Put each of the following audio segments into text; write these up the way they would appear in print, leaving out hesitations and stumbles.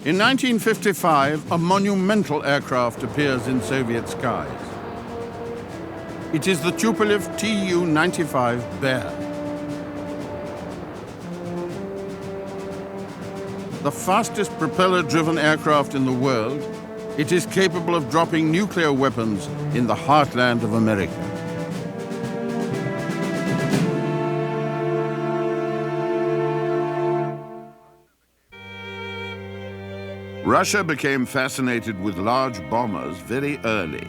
In 1955, a monumental aircraft appears in Soviet skies. It is the Tupolev Tu-95 Bear. The fastest propeller-driven aircraft in the world, it is capable of dropping nuclear weapons in the heartland of America. Russia became fascinated with large bombers very early.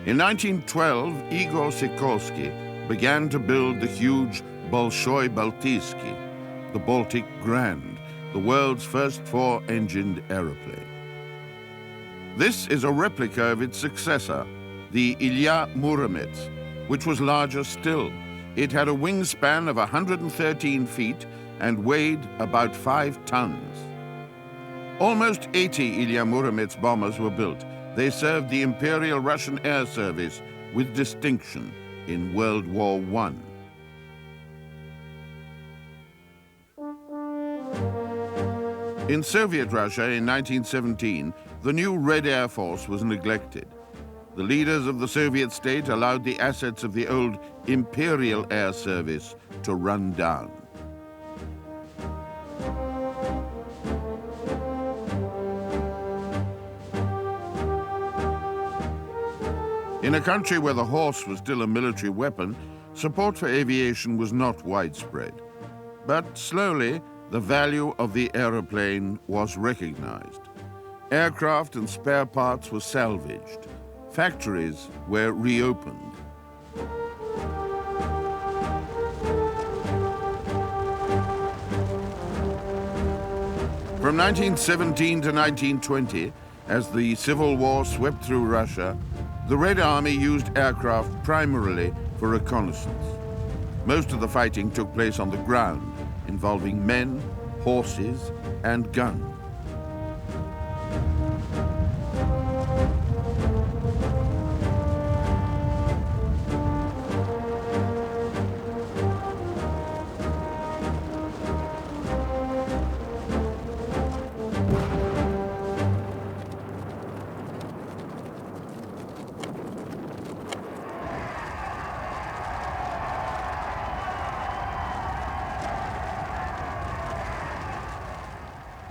In 1912, Igor Sikorsky began to build the huge Bolshoi Baltiyski, the Baltic Grand, the world's first four-engined aeroplane. This is a replica of its successor, the Ilya Muromets, which was larger still. It had a wingspan of 113 feet and weighed about 5 tons. Almost 80 Ilya Muromets bombers were built. They served the Imperial Russian Air Service with distinction in World War I. In Soviet Russia in 1917, the new Red Air Force was neglected. The leaders of the Soviet state allowed the assets of the old Imperial Air Service to run down. In a country where the horse was still a military weapon, support for aviation was not widespread. But slowly, the value of the aeroplane was recognized. Aircraft and spare parts were salvaged. Factories were reopened. From 1917 to 1920, as the Civil War swept through Russia, the Red Army used aircraft primarily for reconnaissance. Most of the fighting took place on the ground, involving men, horses, and guns.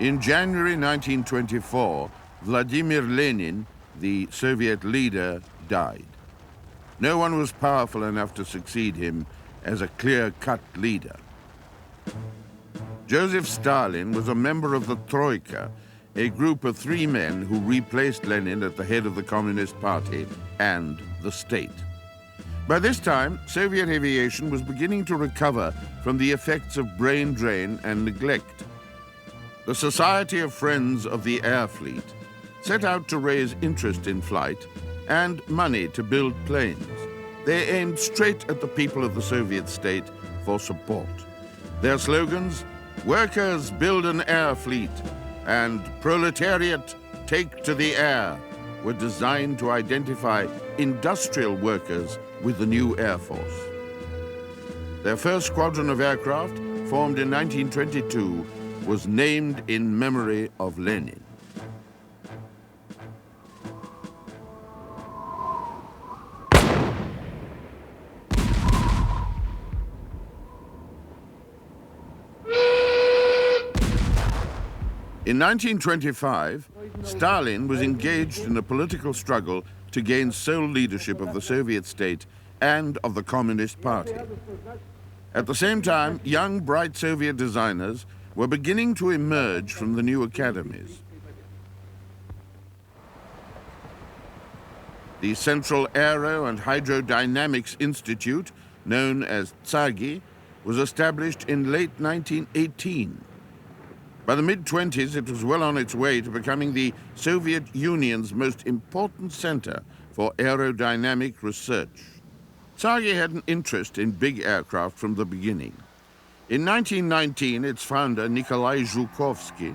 In January 1924, Vladimir Lenin, the Soviet leader, died. No one was powerful enough to succeed him as a clear-cut leader. Joseph Stalin was a member of the Troika, a group of 3 men who replaced Lenin at the head of the Communist Party and the state. By this time, Soviet aviation was beginning to recover from the effects of brain drain and neglect. The Society of Friends of the Air Fleet set out to raise interest in flight and money to build planes. They aimed straight at the people of the Soviet state for support. Their slogans, "Workers, build an air fleet," and "Proletariat, take to the air," were designed to identify industrial workers with the new Air Force. Their first squadron of aircraft, formed in 1922, was named in memory of Lenin. In 1925, Stalin was engaged in a political struggle to gain sole leadership of the Soviet state and of the Communist Party. At the same time, young, bright Soviet designers were beginning to emerge from the new academies. The Central Aero and Hydrodynamics Institute, known as TSAGI, was established in late 1918. By the mid-20s, it was well on its way to becoming the Soviet Union's most important center for aerodynamic research. TSAGI had an interest in big aircraft from the beginning. In 1919, its founder, Nikolai Zhukovsky,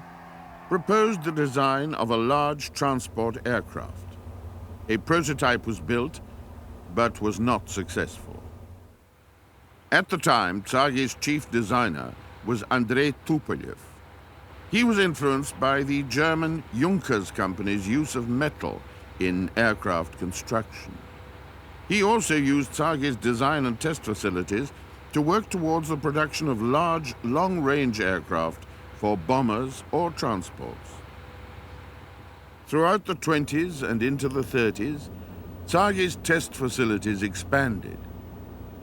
proposed the design of a large transport aircraft. A prototype was built, but was not successful. At the time, TSAGI's chief designer was Andrei Tupolev. He was influenced by the German Junkers company's use of metal in aircraft construction. He also used Tsage's design and test facilities to work towards the production of large, long-range aircraft for bombers or transports. Throughout the 20s and into the 30s, Tsage's test facilities expanded.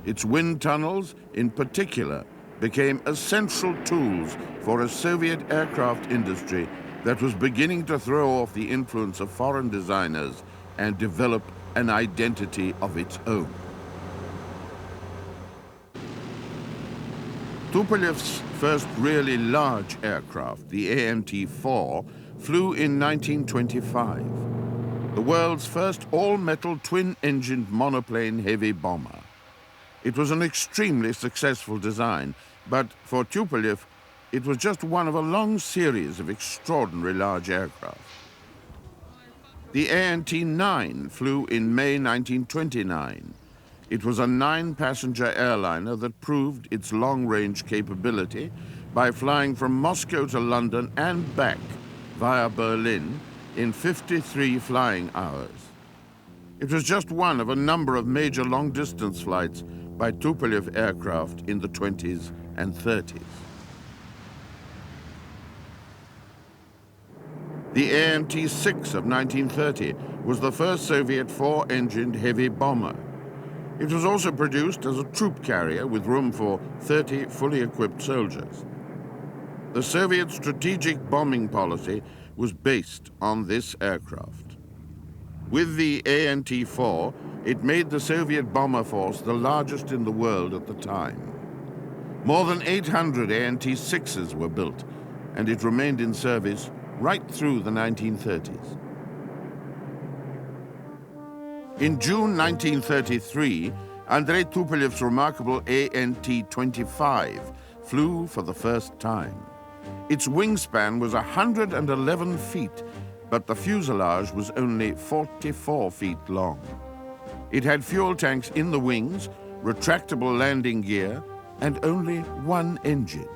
Its wind tunnels, in particular, became essential tools for a Soviet aircraft industry that was beginning to throw off the influence of foreign designers and develop an identity of its own. Tupolev's first really large aircraft, the ANT-4, flew in 1925, the world's first all-metal twin-engined monoplane heavy bomber. It was an extremely successful design, but for Tupolev, it was just one of a long series of extraordinary large aircraft. The ANT-9 flew in May 1929. It was a 9-passenger airliner that proved its long-range capability by flying from Moscow to London and back via Berlin in 53 flying hours. It was just one of a number of major long-distance flights by Tupolev aircraft in the 20s and 30s. The ANT-6 of 1930 was the first Soviet 4-engined heavy bomber. It was also produced as a troop carrier with room for 30 fully equipped soldiers. The Soviet strategic bombing policy was based on this aircraft. With the ANT-4, it made the Soviet bomber force the largest in the world at the time. More than 800 ANT-6s were built, and it remained in service right through the 1930s. In June 1933, Andrei Tupolev's remarkable ANT-25 flew for the first time. Its wingspan was 111 feet, but the fuselage was only 44 feet long. It had fuel tanks in the wings, retractable landing gear, and only one engine.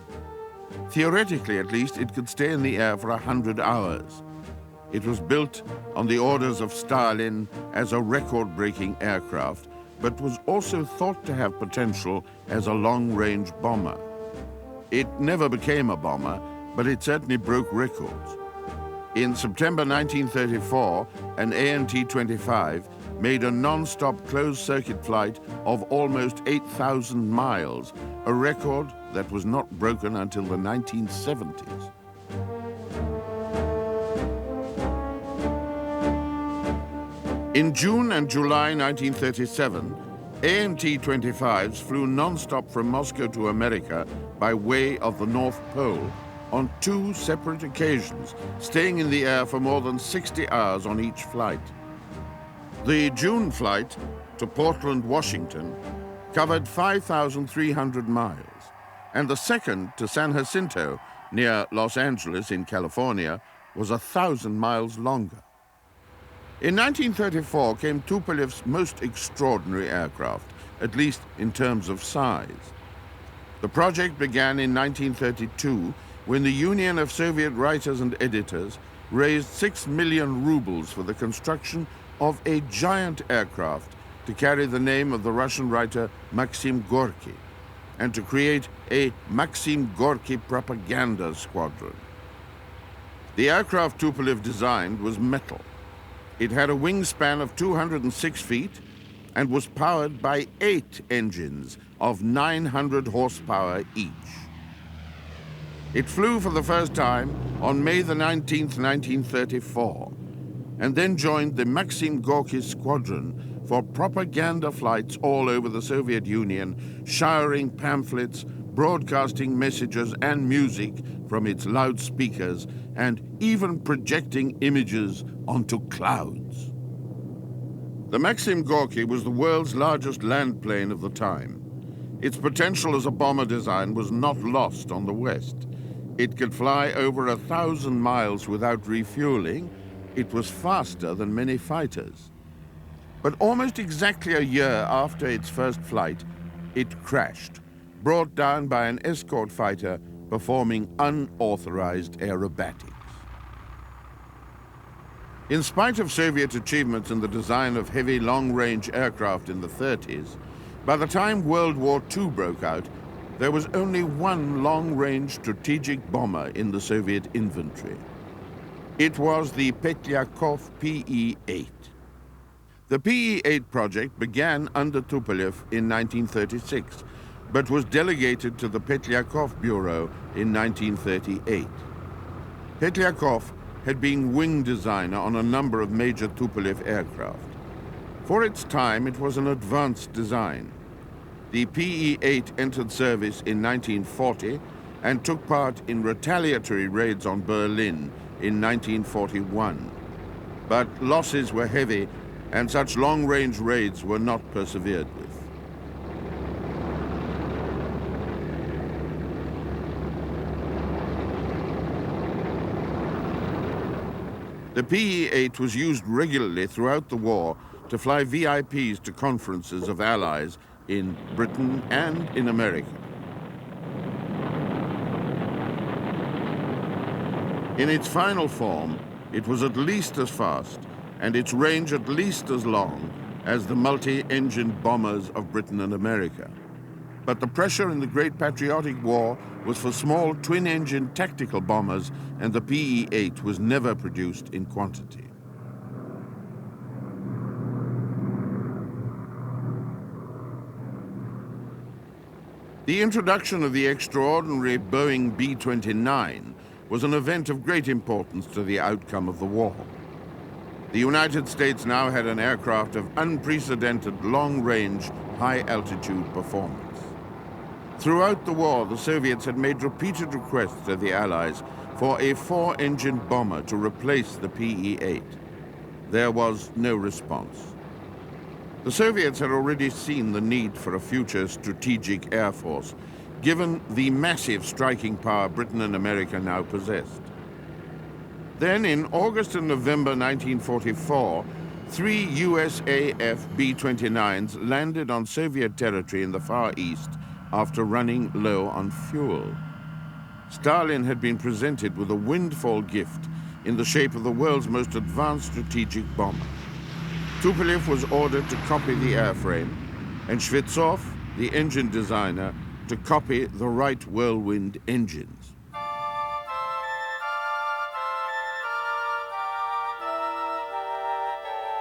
Theoretically, at least, it could stay in the air for 100 hours. It was built on the orders of Stalin as a record-breaking aircraft, but was also thought to have potential as a long-range bomber. It never became a bomber, but it certainly broke records. In September 1934, an ANT-25 made a non-stop closed-circuit flight of almost 8,000 miles, a record that was not broken until the 1970s. In June and July 1937, ANT-25s flew non-stop from Moscow to America by way of the North Pole on 2 separate occasions, staying in the air for more than 60 hours on each flight. The June flight to Portland, Washington, covered 5,300 miles, and the second to San Jacinto, near Los Angeles in California, was 1,000 miles longer. In 1934 came Tupolev's most extraordinary aircraft, at least in terms of size. The project began in 1932 when the Union of Soviet Writers and Editors raised 6 million rubles for the construction of a giant aircraft to carry the name of the Russian writer Maxim Gorky and to create a Maxim Gorky propaganda squadron. The aircraft Tupolev designed was metal. It had a wingspan of 206 feet and was powered by 8 engines of 900 horsepower each. It flew for the first time on May the 19th, 1934, and then joined the Maxim Gorky squadron for propaganda flights all over the Soviet Union, showering pamphlets, broadcasting messages and music from its loudspeakers, and even projecting images onto clouds. The Maxim Gorky was the world's largest land plane of the time. Its potential as a bomber design was not lost on the West. It could fly over 1,000 miles without refueling. It was faster than many fighters. But almost exactly a year after its first flight, it crashed, brought down by an escort fighter performing unauthorized aerobatics. In spite of Soviet achievements in the design of heavy long-range aircraft in the 30s, by the time World War II broke out, there was only one long-range strategic bomber in the Soviet inventory. It was the Petlyakov PE-8. The PE-8 project began under Tupolev in 1936, but was delegated to the Petlyakov Bureau in 1938. Petlyakov had been wing designer on a number of major Tupolev aircraft. For its time, it was an advanced design. The PE-8 entered service in 1940 and took part in retaliatory raids on Berlin in 1941. But losses were heavy, and such long-range raids were not persevered with. The PE-8 was used regularly throughout the war to fly VIPs to conferences of allies in Britain and in America. In its final form, it was at least as fast and its range at least as long as the multi-engined bombers of Britain and America. But the pressure in the Great Patriotic War was for small twin-engine tactical bombers, and the PE-8 was never produced in quantity. The introduction of the extraordinary Boeing B-29 was an event of great importance to the outcome of the war. The United States now had an aircraft of unprecedented long-range, high-altitude performance. Throughout the war, the Soviets had made repeated requests to the Allies for a 4-engine bomber to replace the PE-8. There was no response. The Soviets had already seen the need for a future strategic air force, given the massive striking power Britain and America now possessed. Then, in August and November 1944, 3 USAF B-29s landed on Soviet territory in the Far East after running low on fuel. Stalin had been presented with a windfall gift in the shape of the world's most advanced strategic bomber. Tupolev was ordered to copy the airframe, and Shvetsov, the engine designer, to copy the Wright Whirlwind engines.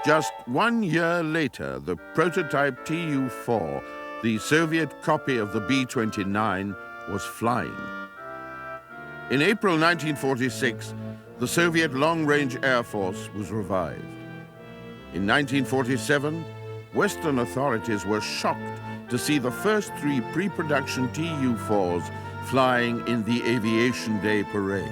Just 1 year later, the prototype Tu-4, the Soviet copy of the B-29, was flying. In April 1946, the Soviet long-range Air Force was revived. In 1947, Western authorities were shocked to see the first 3 pre-production Tu-4s flying in the Aviation Day parade.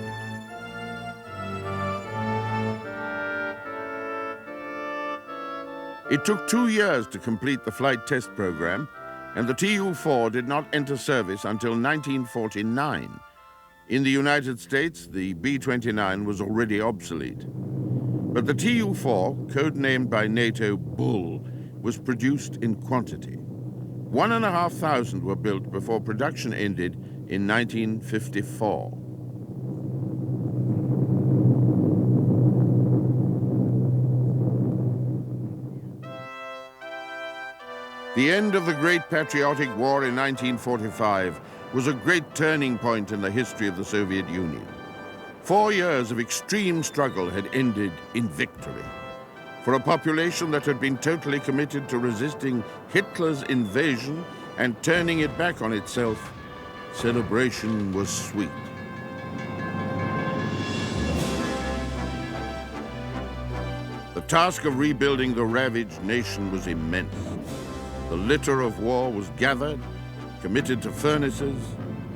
It took 2 years to complete the flight test program, and the Tu-4 did not enter service until 1949. In the United States, the B-29 was already obsolete. But the Tu-4, codenamed by NATO Bull, was produced in quantity. 1,500 were built before production ended in 1954. The end of the Great Patriotic War in 1945 was a great turning point in the history of the Soviet Union. 4 years of extreme struggle had ended in victory. For a population that had been totally committed to resisting Hitler's invasion and turning it back on itself, celebration was sweet. The task of rebuilding the ravaged nation was immense. The litter of war was gathered, committed to furnaces,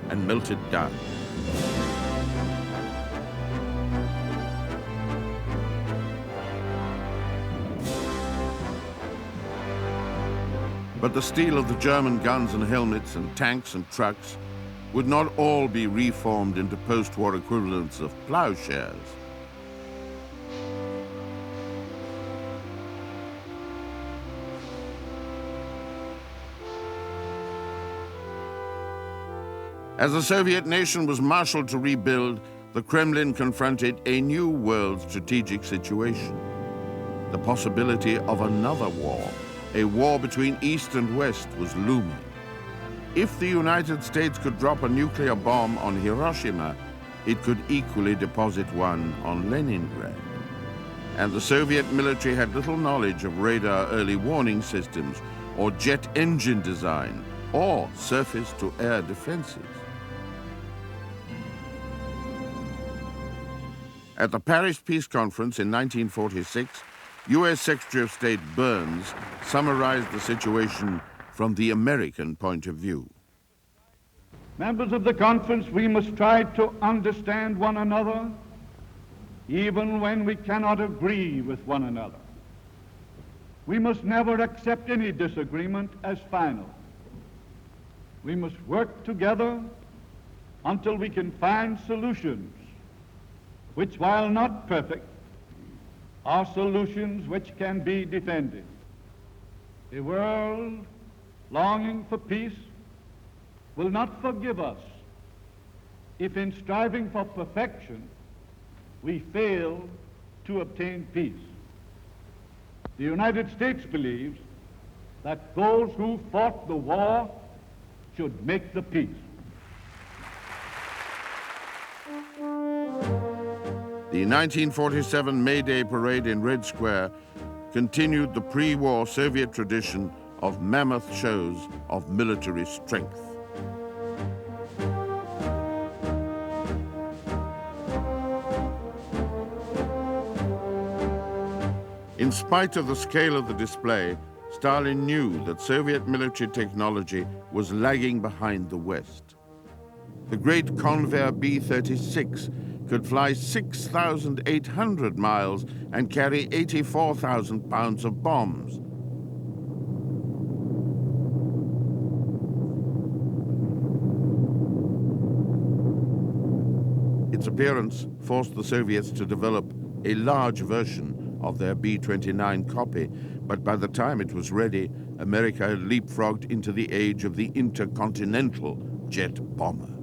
and melted down. But the steel of the German guns and helmets and tanks and trucks would not all be reformed into post-war equivalents of plowshares. As the Soviet nation was marshaled to rebuild, the Kremlin confronted a new world strategic situation. The possibility of another war, a war between East and West, was looming. If the United States could drop a nuclear bomb on Hiroshima, it could equally deposit one on Leningrad. And the Soviet military had little knowledge of radar early warning systems, or jet engine design, or surface-to-air defenses. At the Paris Peace Conference in 1946, U.S. Secretary of State Burns summarized the situation from the American point of view. Members of the conference, we must try to understand one another, even when we cannot agree with one another. We must never accept any disagreement as final. We must work together until we can find solutions which, while not perfect, are solutions which can be defended. A world longing for peace will not forgive us if in striving for perfection we fail to obtain peace. The United States believes that those who fought the war should make the peace. The 1947 May Day parade in Red Square continued the pre-war Soviet tradition of mammoth shows of military strength. In spite of the scale of the display, Stalin knew that Soviet military technology was lagging behind the West. The great Convair B-36 could fly 6,800 miles and carry 84,000 pounds of bombs. Its appearance forced the Soviets to develop a large version of their B-29 copy, but by the time it was ready, America had leapfrogged into the age of the intercontinental jet bomber.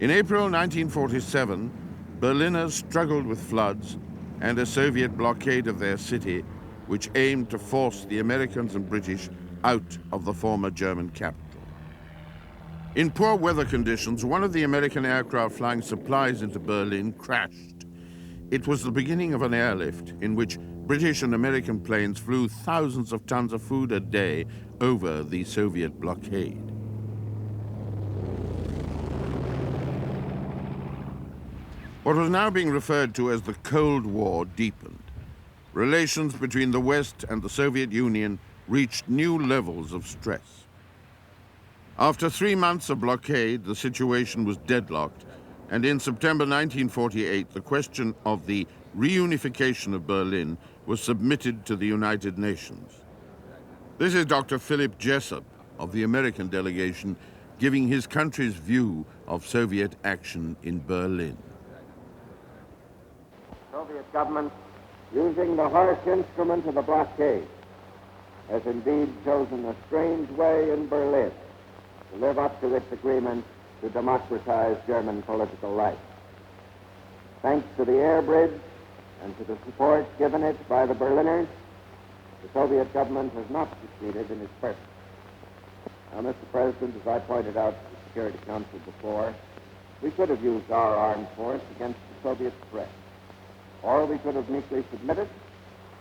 In April 1947, Berliners struggled with floods and a Soviet blockade of their city, which aimed to force the Americans and British out of the former German capital. In poor weather conditions, one of the American aircraft flying supplies into Berlin crashed. It was the beginning of an airlift in which British and American planes flew thousands of tons of food a day over the Soviet blockade. What was now being referred to as the Cold War deepened. Relations between the West and the Soviet Union reached new levels of stress. After 3 months of blockade, the situation was deadlocked, and in September 1948, the question of the reunification of Berlin was submitted to the United Nations. This is Dr. Philip Jessup of the American delegation giving his country's view of Soviet action in Berlin. Soviet government, using the harsh instrument of the blockade, has indeed chosen a strange way in Berlin to live up to its agreement to democratize German political life. Thanks to the air bridge and to the support given it by the Berliners, the Soviet government has not succeeded in its purpose. Now, Mr. President, as I pointed out to the Security Council before, we could have used our armed force against the Soviet threat, or we could have meekly submitted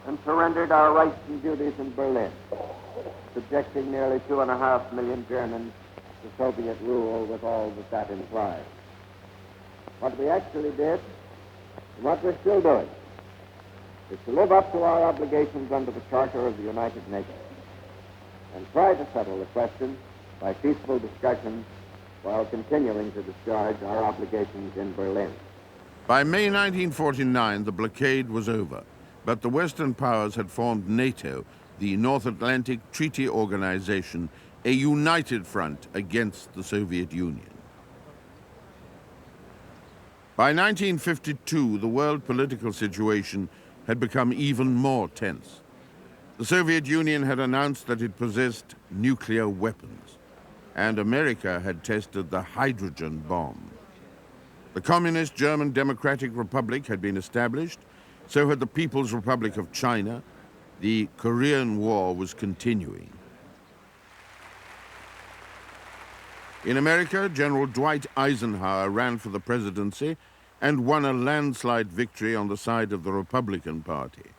and surrendered our rights and duties in Berlin, subjecting nearly 2.5 million Germans to Soviet rule with all that that implies. What we actually did, and what we're still doing, is to live up to our obligations under the Charter of the United Nations and try to settle the question by peaceful discussion while continuing to discharge our obligations in Berlin. By May 1949, the blockade was over, but the Western powers had formed NATO, the North Atlantic Treaty Organization, a united front against the Soviet Union. By 1952, the world political situation had become even more tense. The Soviet Union had announced that it possessed nuclear weapons, and America had tested the hydrogen bomb. The Communist German Democratic Republic had been established, so had the People's Republic of China. The Korean War was continuing. In America, General Dwight Eisenhower ran for the presidency and won a landslide victory on the side of the Republican Party.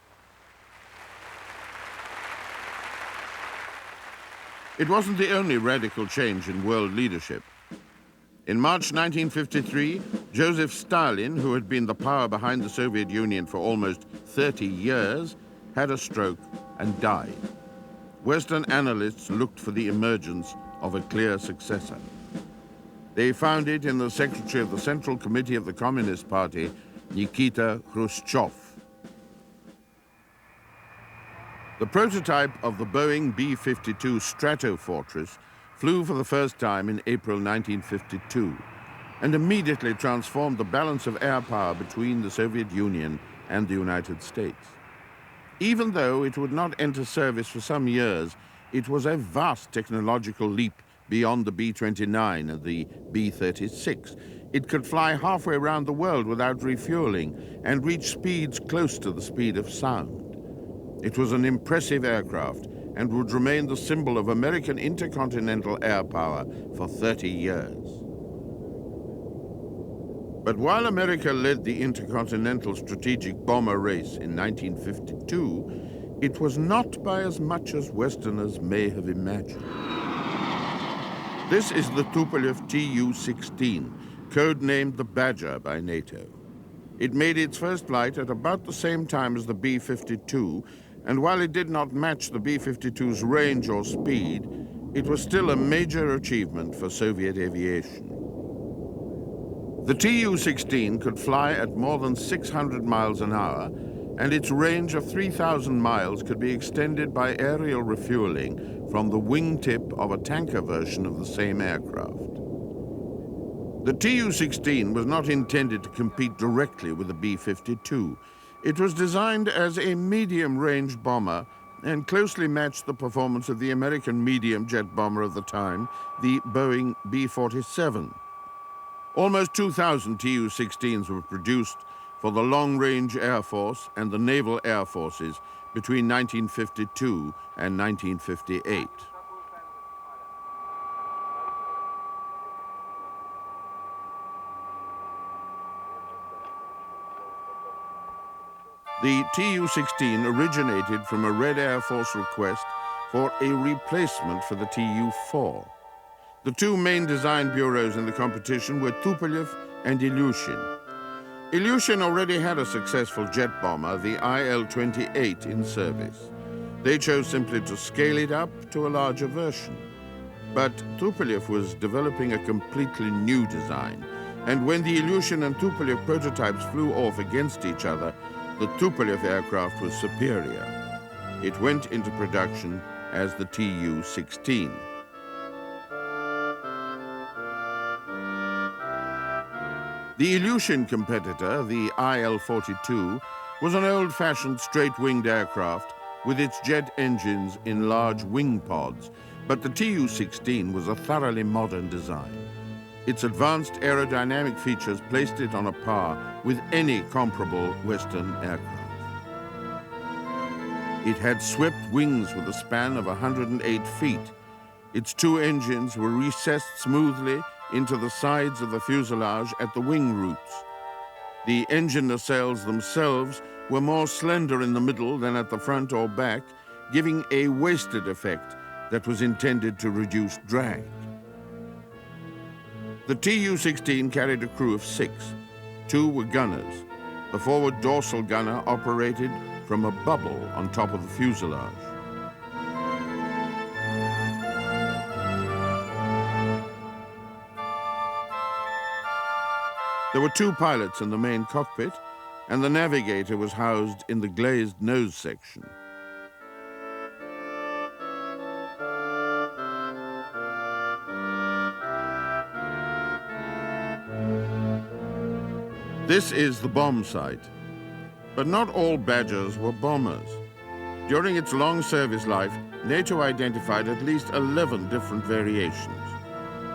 It wasn't the only radical change in world leadership. In March 1953, Joseph Stalin, who had been the power behind the Soviet Union for almost 30 years, had a stroke and died. Western analysts looked for the emergence of a clear successor. They found it in the secretary of the Central Committee of the Communist Party, Nikita Khrushchev. The prototype of the Boeing B-52 Stratofortress flew for the first time in April 1952 and immediately transformed the balance of air power between the Soviet Union and the United States. Even though it would not enter service for some years, it was a vast technological leap beyond the B-29 and the B-36. It could fly halfway around the world without refueling and reach speeds close to the speed of sound. It was an impressive aircraft and would remain the symbol of American intercontinental air power for 30 years. But while America led the intercontinental strategic bomber race in 1952, it was not by as much as Westerners may have imagined. This is the Tupolev Tu-16, codenamed the Badger by NATO. It made its first flight at about the same time as the B-52, and while it did not match the B-52's range or speed, it was still a major achievement for Soviet aviation. The Tu-16 could fly at more than 600 miles an hour, and its range of 3,000 miles could be extended by aerial refueling from the wingtip of a tanker version of the same aircraft. The Tu-16 was not intended to compete directly with the B-52. It was designed as a medium-range bomber and closely matched the performance of the American medium jet bomber of the time, the Boeing B-47. Almost 2,000 Tu-16s were produced for the Long Range Air Force and the Naval Air Forces between 1952 and 1958. The Tu-16 originated from a Red Air Force request for a replacement for the Tu-4. The two main design bureaus in the competition were Tupolev and Ilyushin. Ilyushin already had a successful jet bomber, the IL-28, in service. They chose simply to scale it up to a larger version. But Tupolev was developing a completely new design, and when the Ilyushin and Tupolev prototypes flew off against each other, the Tupolev aircraft was superior. It went into production as the Tu-16. The Ilyushin competitor, the IL-42, was an old-fashioned straight-winged aircraft with its jet engines in large wing pods, but the Tu-16 was a thoroughly modern design. Its advanced aerodynamic features placed it on a par with any comparable Western aircraft. It had swept wings with a span of 108 feet. Its two engines were recessed smoothly into the sides of the fuselage at the wing roots. The engine nacelles themselves were more slender in the middle than at the front or back, giving a waisted effect that was intended to reduce drag. The Tu-16 carried a crew of 6. 2 were gunners. The forward dorsal gunner operated from a bubble on top of the fuselage. There were 2 pilots in the main cockpit, and the navigator was housed in the glazed nose section. This is the bomb site. But not all Badgers were bombers. During its long service life, NATO identified at least 11 different variations.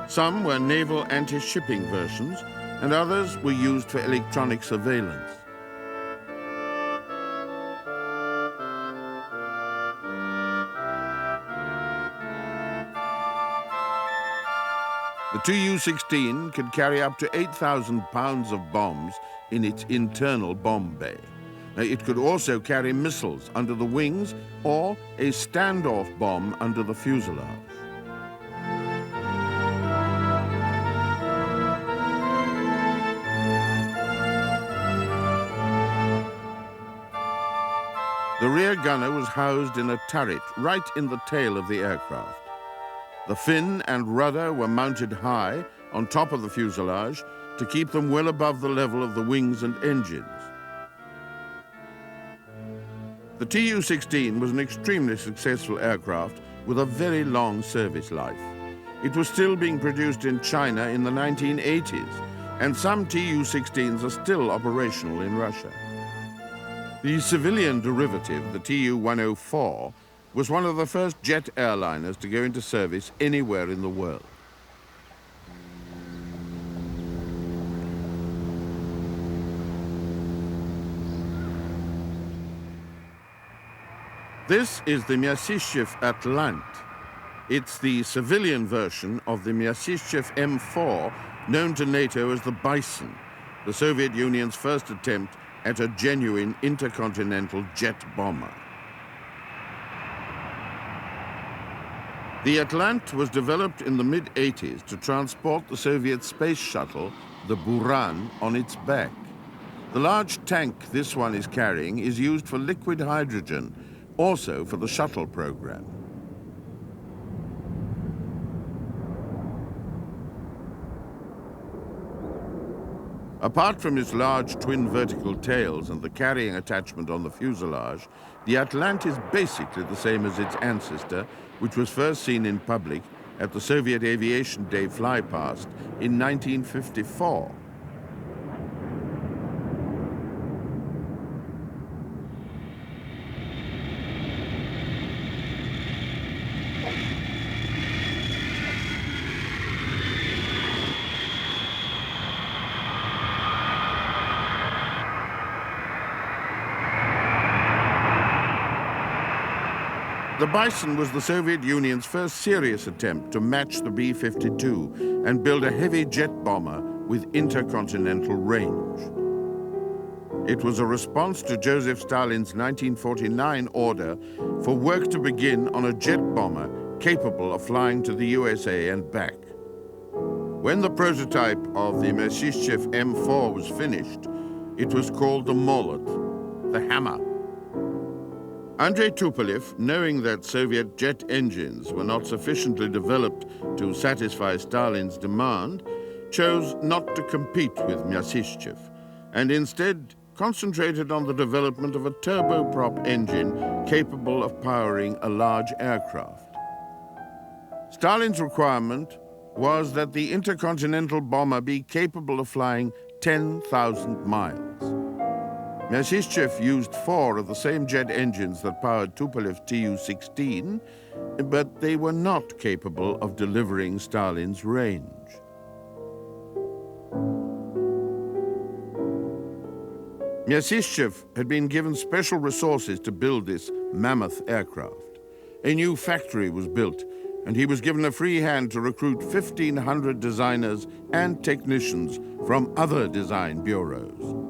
Some were naval anti-shipping versions, and others were used for electronic surveillance. The Tu-16 could carry up to 8,000 pounds of bombs in its internal bomb bay. Now, it could also carry missiles under the wings or a standoff bomb under the fuselage. The rear gunner was housed in a turret right in the tail of the aircraft. The fin and rudder were mounted high on top of the fuselage to keep them well above the level of the wings and engines. The Tu-16 was an extremely successful aircraft with a very long service life. It was still being produced in China in the 1980s, and some Tu-16s are still operational in Russia. The civilian derivative, the Tu-104, was one of the first jet airliners to go into service anywhere in the world. This is the Myasishchev Atlant. It's the civilian version of the Myasishchev M4, known to NATO as the Bison, the Soviet Union's first attempt at a genuine intercontinental jet bomber. The Atlant was developed in the mid-80s to transport the Soviet space shuttle, the Buran, on its back. The large tank this one is carrying is used for liquid hydrogen, also for the shuttle program. Apart from its large twin vertical tails and the carrying attachment on the fuselage, the Atlant is basically the same as its ancestor, which was first seen in public at the Soviet Aviation Day flypast in 1954. The Bison was the Soviet Union's first serious attempt to match the B-52 and build a heavy jet bomber with intercontinental range. It was a response to Joseph Stalin's 1949 order for work to begin on a jet bomber capable of flying to the USA and back. When the prototype of the Myasishchev M4 was finished, it was called the Molot, the hammer. Andrei Tupolev, knowing that Soviet jet engines were not sufficiently developed to satisfy Stalin's demand, chose not to compete with Myasishchev, and instead concentrated on the development of a turboprop engine capable of powering a large aircraft. Stalin's requirement was that the intercontinental bomber be capable of flying 10,000 miles. Myasishchev used 4 of the same jet engines that powered Tupolev's Tu-16, but they were not capable of delivering Stalin's range. Myasishchev had been given special resources to build this mammoth aircraft. A new factory was built, and he was given a free hand to recruit 1,500 designers and technicians from other design bureaus.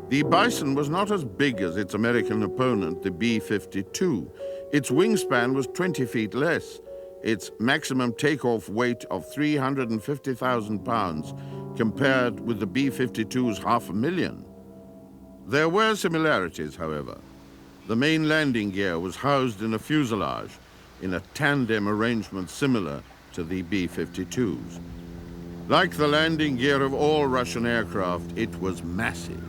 The Bison was not as big as its American opponent, the B-52. Its wingspan was 20 feet less. Its maximum takeoff weight of 350,000 pounds compared with the B-52's 500,000. There were similarities, however. The main landing gear was housed in a fuselage in a tandem arrangement similar to the B-52's. Like the landing gear of all Russian aircraft, it was massive.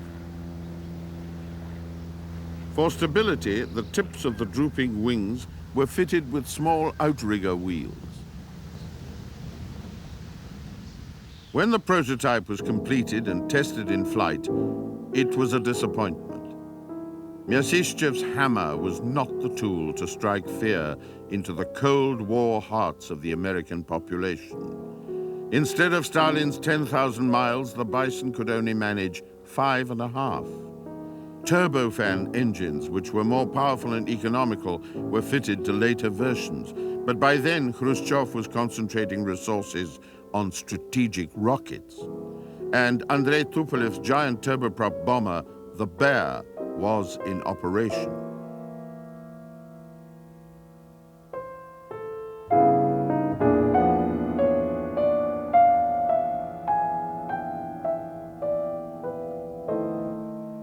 For stability, the tips of the drooping wings were fitted with small outrigger wheels. When the prototype was completed and tested in flight, it was a disappointment. Myasishchev's hammer was not the tool to strike fear into the Cold War hearts of the American population. Instead of Stalin's 10,000 miles, the Bison could only manage 5.5. Turbofan engines, which were more powerful and economical, were fitted to later versions. But by then, Khrushchev was concentrating resources on strategic rockets. And Andrei Tupolev's giant turboprop bomber, the Bear, was in operation.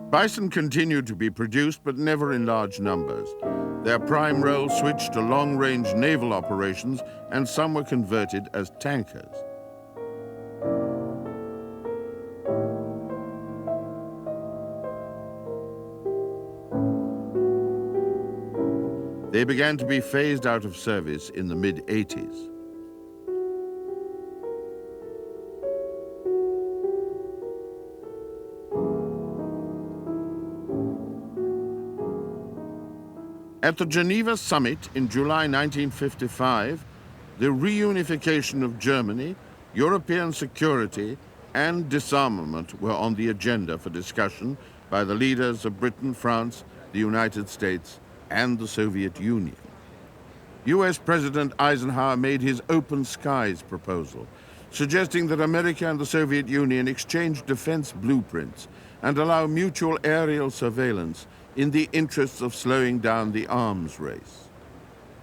Bison continued to be produced, but never in large numbers. Their prime role switched to long-range naval operations, and some were converted as tankers. They began to be phased out of service in the mid-80s. At the Geneva summit in July 1955, the reunification of Germany, European security, and disarmament were on the agenda for discussion by the leaders of Britain, France, the United States, and the Soviet Union. US President Eisenhower made his open skies proposal, suggesting that America and the Soviet Union exchange defense blueprints and allow mutual aerial surveillance in the interests of slowing down the arms race.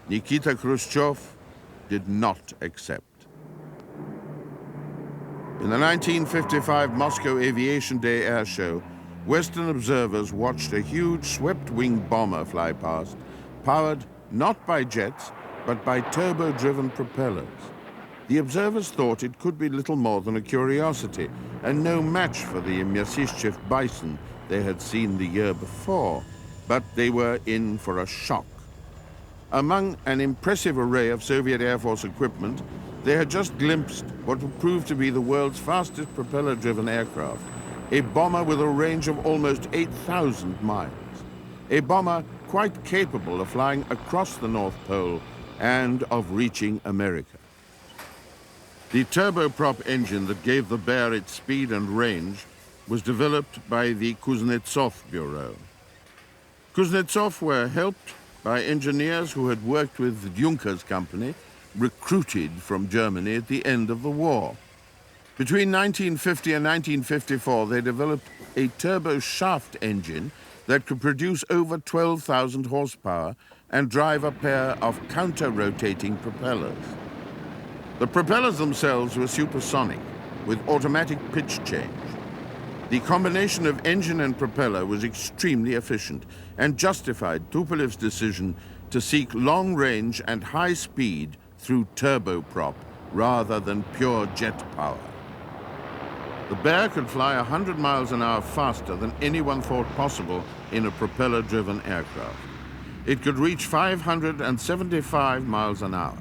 Nikita Khrushchev did not accept. In the 1955 Moscow Aviation Day air show, Western observers watched a huge swept-wing bomber fly past, powered not by jets, but by turbo-driven propellers. The observers thought it could be little more than a curiosity, and no match for the Myasishchev Bison they had seen the year before, but they were in for a shock. Among an impressive array of Soviet Air Force equipment, they had just glimpsed what would prove to be the world's fastest propeller-driven aircraft, a bomber with a range of almost 8,000 miles, a bomber quite capable of flying across the North Pole and of reaching America. The turboprop engine that gave the Bear its speed and range was developed by the Kuznetsov Bureau. Kuznetsov were helped by engineers who had worked with Juncker's company, recruited from Germany at the end of the war. Between 1950 and 1954, they developed a turbo shaft engine that could produce over 12,000 horsepower and drive a pair of counter-rotating propellers. The propellers themselves were supersonic, with automatic pitch change. The combination of engine and propeller was extremely efficient and justified Tupolev's decision to seek long range and high speed through turboprop rather than pure jet power. The Bear could fly 100 miles an hour faster than anyone thought possible in a propeller-driven aircraft. It could reach 575 miles an hour.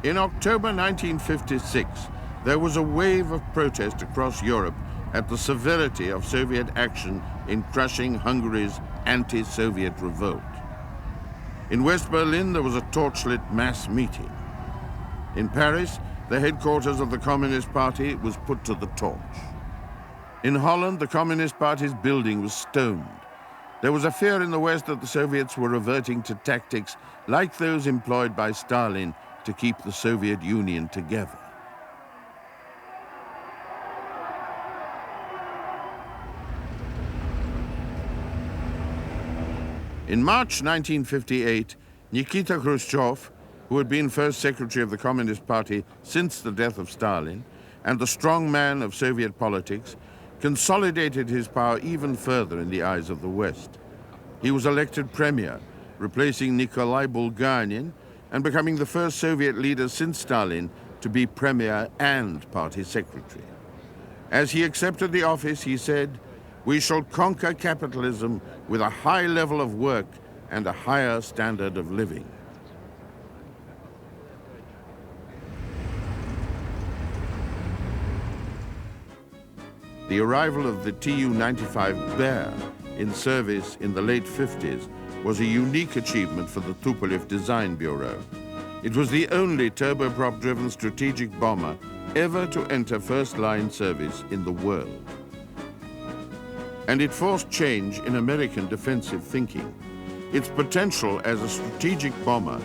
In October 1956, there was a wave of protest across Europe at the severity of Soviet action in crushing Hungary's anti-Soviet revolt. In West Berlin, there was a torchlit mass meeting. In Paris, the headquarters of the Communist Party was put to the torch. In Holland, the Communist Party's building was stoned. There was a fear in the West that the Soviets were reverting to tactics like those employed by Stalin to keep the Soviet Union together. In March 1958, Nikita Khrushchev, who had been first secretary of the Communist Party since the death of Stalin, and the strong man of Soviet politics, consolidated his power even further in the eyes of the West. He was elected premier, replacing Nikolai Bulganin, and becoming the first Soviet leader since Stalin to be premier and party secretary. As he accepted the office, he said, "We shall conquer capitalism with a high level of work and a higher standard of living." The arrival of the Tu-95 Bear in service in the late 50s was a unique achievement for the Tupolev Design Bureau. It was the only turboprop-driven strategic bomber ever to enter first-line service in the world. And it forced change in American defensive thinking. Its potential as a strategic bomber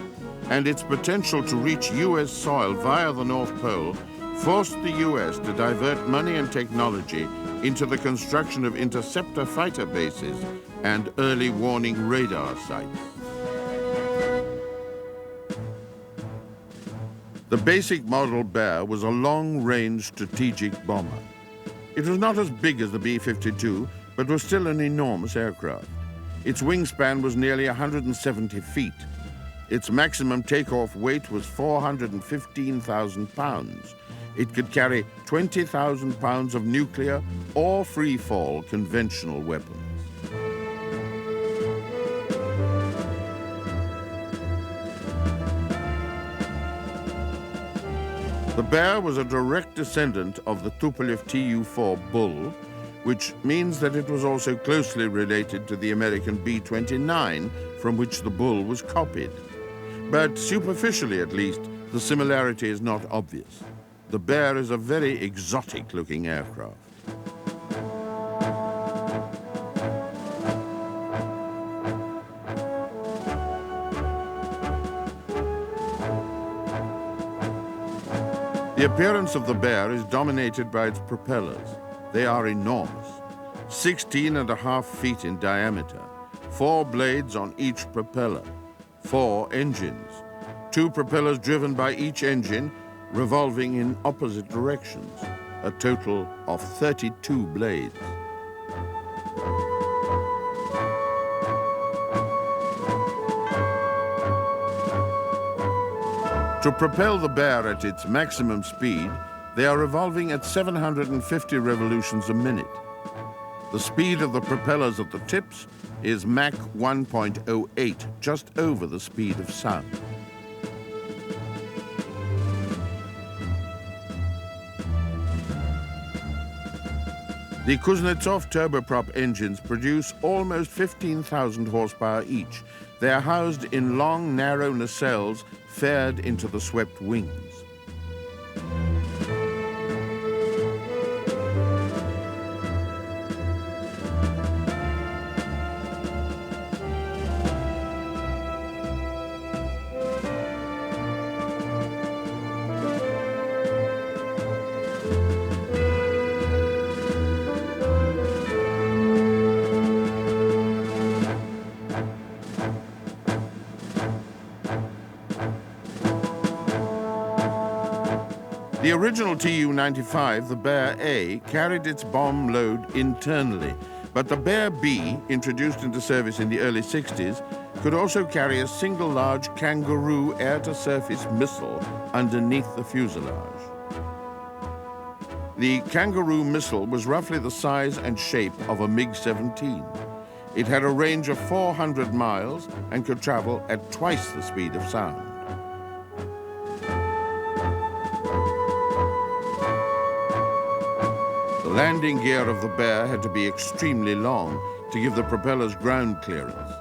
and its potential to reach U.S. soil via the North Pole forced the U.S. to divert money and technology into the construction of interceptor fighter bases and early warning radar sites. The basic model Bear was a long-range strategic bomber. It was not as big as the B-52, but was still an enormous aircraft. Its wingspan was nearly 170 feet. Its maximum takeoff weight was 415,000 pounds. It could carry 20,000 pounds of nuclear or free-fall conventional weapons. The Bear was a direct descendant of the Tupolev Tu-4 Bull, which means that it was also closely related to the American B-29, from which the Bull was copied. But superficially, at least, the similarity is not obvious. The Bear is a very exotic-looking aircraft. The appearance of the Bear is dominated by its propellers. They are enormous, 16.5 feet in diameter, 4 blades on each propeller, 4 engines, 2 propellers driven by each engine, revolving in opposite directions, a total of 32 blades. To propel the Bear at its maximum speed, they are revolving at 750 revolutions a minute. The speed of the propellers at the tips is Mach 1.08, just over the speed of sound. The Kuznetsov turboprop engines produce almost 15,000 horsepower each. They are housed in long, narrow nacelles faired into the swept wings. The original Tu-95, the Bear A, carried its bomb load internally, but the Bear B, introduced into service in the early 60s, could also carry a single large Kangaroo air-to-surface missile underneath the fuselage. The Kangaroo missile was roughly the size and shape of a MiG-17. It had a range of 400 miles and could travel at twice the speed of sound. The landing gear of the Bear had to be extremely long to give the propellers ground clearance.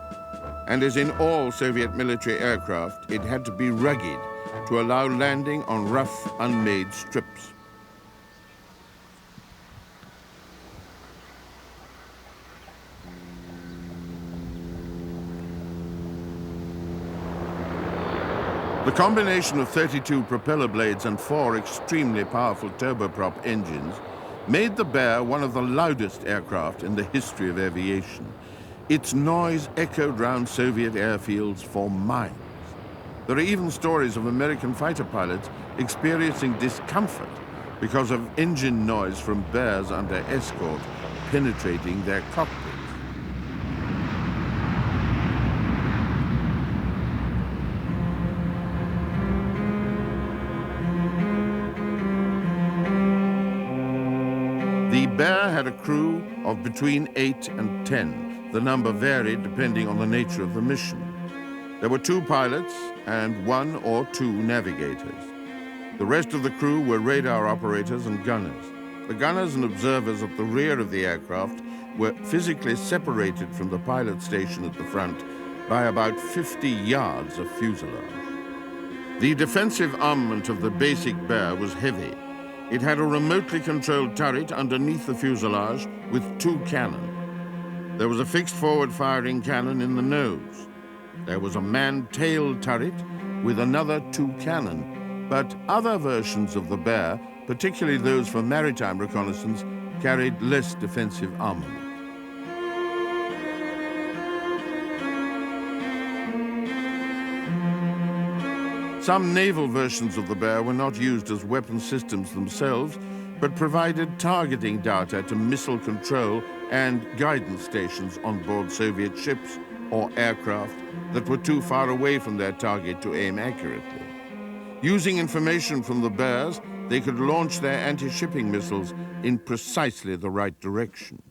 And as in all Soviet military aircraft, it had to be rugged to allow landing on rough, unmade strips. The combination of 32 propeller blades and 4 extremely powerful turboprop engines made the Bear one of the loudest aircraft in the history of aviation. Its noise echoed round Soviet airfields for miles. There are even stories of American fighter pilots experiencing discomfort because of engine noise from Bears under escort penetrating their cockpits. The Bear had a crew of between 8 and 10. The number varied depending on the nature of the mission. There were 2 pilots and 1 or 2 navigators. The rest of the crew were radar operators and gunners. the gunners and observers at the rear of the aircraft were physically separated from the pilot station at the front by about 50 yards of fuselage. The defensive armament of the basic Bear was heavy. It had a remotely controlled turret underneath the fuselage with 2 cannon. There was a fixed forward-firing cannon in the nose. There was a manned tail turret with another 2 cannon, but other versions of the Bear, particularly those for maritime reconnaissance, carried less defensive armament. Some naval versions of the Bear were not used as weapon systems themselves, but provided targeting data to missile control and guidance stations on board Soviet ships or aircraft that were too far away from their target to aim accurately. Using information from the Bears, they could launch their anti-shipping missiles in precisely the right direction.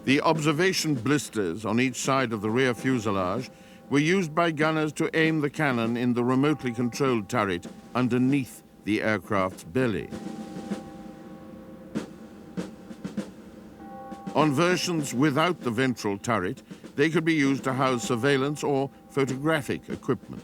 The observation blisters on each side of the rear fuselage were used by gunners to aim the cannon in the remotely controlled turret underneath the aircraft's belly. On versions without the ventral turret, they could be used to house surveillance or photographic equipment.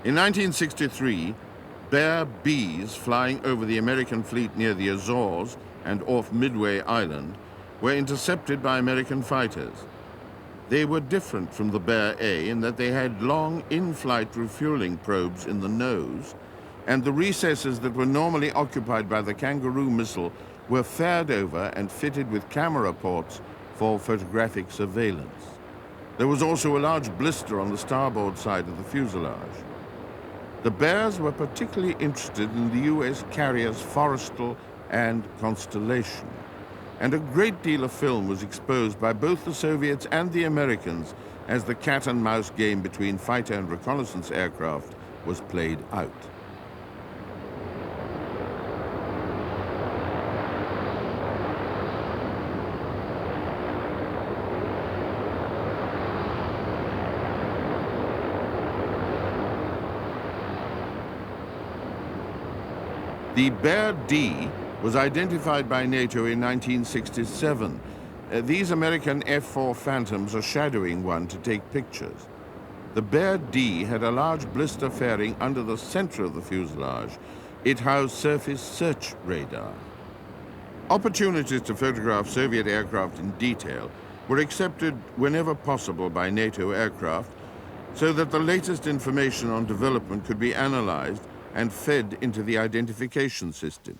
In 1963, Bear Bs flying over the American fleet near the Azores and off Midway Island were intercepted by American fighters. They were different from the Bear A in that they had long in-flight refueling probes in the nose, and the recesses that were normally occupied by the Kangaroo missile were fared over and fitted with camera ports for photographic surveillance. There was also a large blister on the starboard side of the fuselage. The Bears were particularly interested in the US carriers Forrestal and Constellation, and a great deal of film was exposed by both the Soviets and the Americans as the cat-and-mouse game between fighter and reconnaissance aircraft was played out. The Bear D was identified by NATO in 1967. These American F-4 Phantoms are shadowing one to take pictures. The Bear D had a large blister fairing under the center of the fuselage. It housed surface search radar. Opportunities to photograph Soviet aircraft in detail were accepted whenever possible by NATO aircraft, so that the latest information on development could be analyzed and fed into the identification system.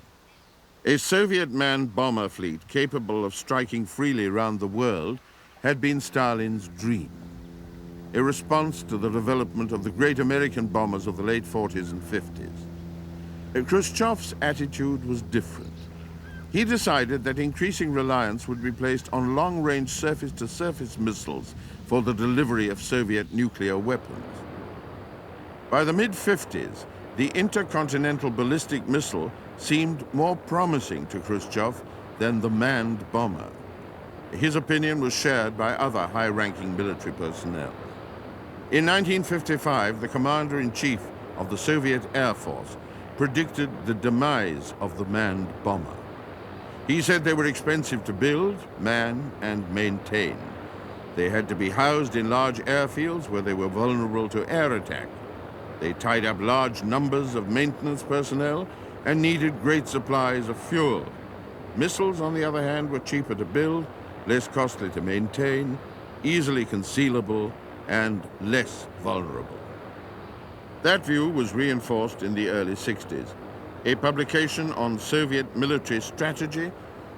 A Soviet manned bomber fleet capable of striking freely around the world had been Stalin's dream, a response to the development of the great American bombers of the late 40s and 50s. Khrushchev's attitude was different. He decided that increasing reliance would be placed on long-range surface-to-surface missiles for the delivery of Soviet nuclear weapons. By the mid-50s, the intercontinental ballistic missile seemed more promising to Khrushchev than the manned bomber. His opinion was shared by other high-ranking military personnel. In 1955, the commander-in-chief of the Soviet Air Force predicted the demise of the manned bomber. He said they were expensive to build, man, and maintain. They had to be housed in large airfields where they were vulnerable to air attack. They tied up large numbers of maintenance personnel and needed great supplies of fuel. Missiles, on the other hand, were cheaper to build, less costly to maintain, easily concealable, and less vulnerable. That view was reinforced in the early 60s. A publication on Soviet military strategy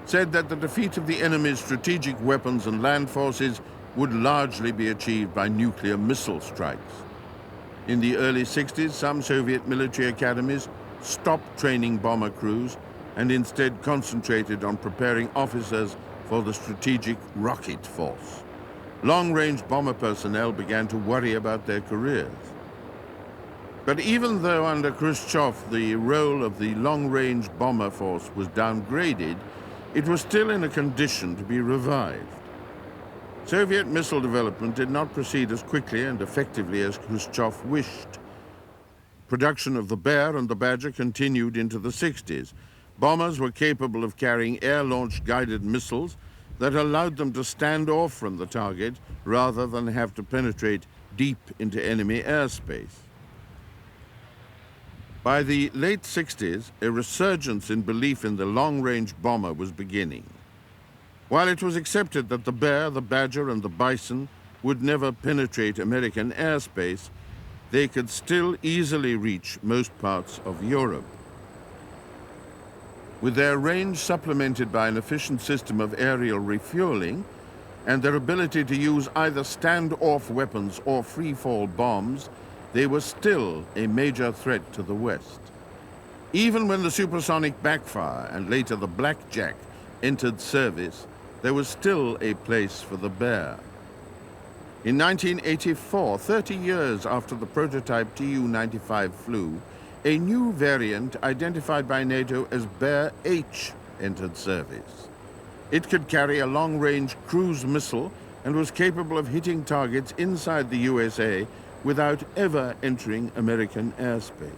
said that the defeat of the enemy's strategic weapons and land forces would largely be achieved by nuclear missile strikes. In the early 60s, some Soviet military academies stopped training bomber crews and instead concentrated on preparing officers for the strategic rocket force. long-range bomber personnel began to worry about their careers. But even though under Khrushchev the role of the long-range bomber force was downgraded, it was still in a condition to be revived. Soviet missile development did not proceed as quickly and effectively as Khrushchev wished. Production of the Bear and the Badger continued into the 60s. Bombers were capable of carrying air-launched guided missiles that allowed them to stand off from the target rather than have to penetrate deep into enemy airspace. By the late 60s, a resurgence in belief in the long-range bomber was beginning. While it was accepted that the Bear, the Badger, and the Bison would never penetrate American airspace, they could still easily reach most parts of Europe. With their range supplemented by an efficient system of aerial refueling, and their ability to use either stand-off weapons or free-fall bombs, they were still a major threat to the West. Even when the supersonic backfire and later the Blackjack entered service, there was still a place for the Bear. In 1984, 30 years after the prototype Tu-95 flew, a new variant identified by NATO as Bear H entered service. It could carry a long-range cruise missile and was capable of hitting targets inside the USA without ever entering American airspace.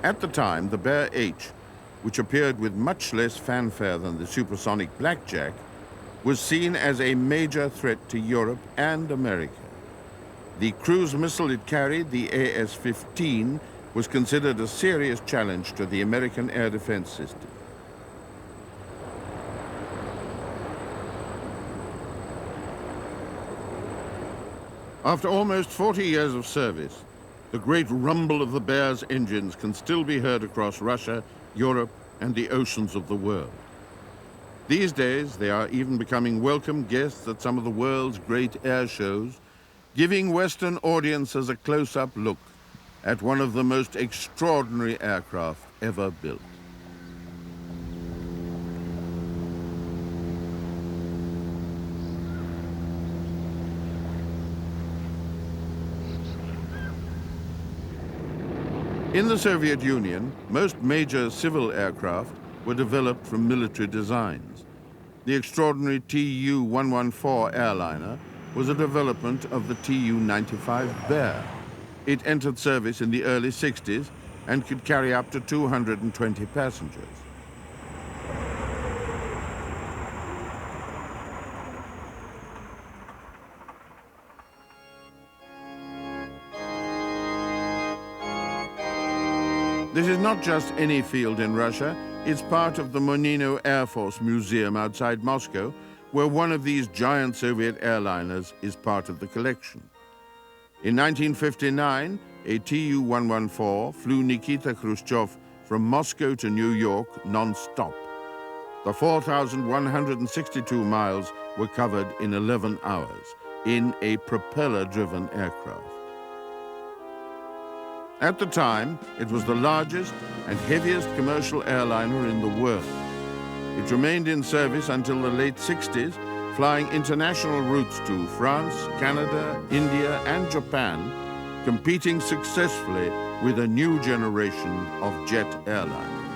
At the time, the Bear H, which appeared with much less fanfare than the supersonic Blackjack, was seen as a major threat to Europe and America. The cruise missile it carried, the AS-15, was considered a serious challenge to the American air defense system. After almost 40 years of service, the great rumble of the Bear's engines can still be heard across Russia, Europe, and the oceans of the world. These days, they are even becoming welcome guests at some of the world's great air shows, giving Western audiences a close-up look at one of the most extraordinary aircraft ever built. In the Soviet Union, most major civil aircraft were developed from military designs. The extraordinary Tu-114 airliner was a development of the Tu-95 Bear. It entered service in the early 60s and could carry up to 220 passengers. This is not just any field in Russia. It's part of the Monino Air Force Museum outside Moscow, where one of these giant Soviet airliners is part of the collection. In 1959, a Tu-114 flew Nikita Khrushchev from Moscow to New York non-stop. The 4,162 miles were covered in 11 hours in a propeller-driven aircraft. At the time, it was the largest and heaviest commercial airliner in the world. It remained in service until the late 60s, flying international routes to France, Canada, India, and Japan, competing successfully with a new generation of jet airliners.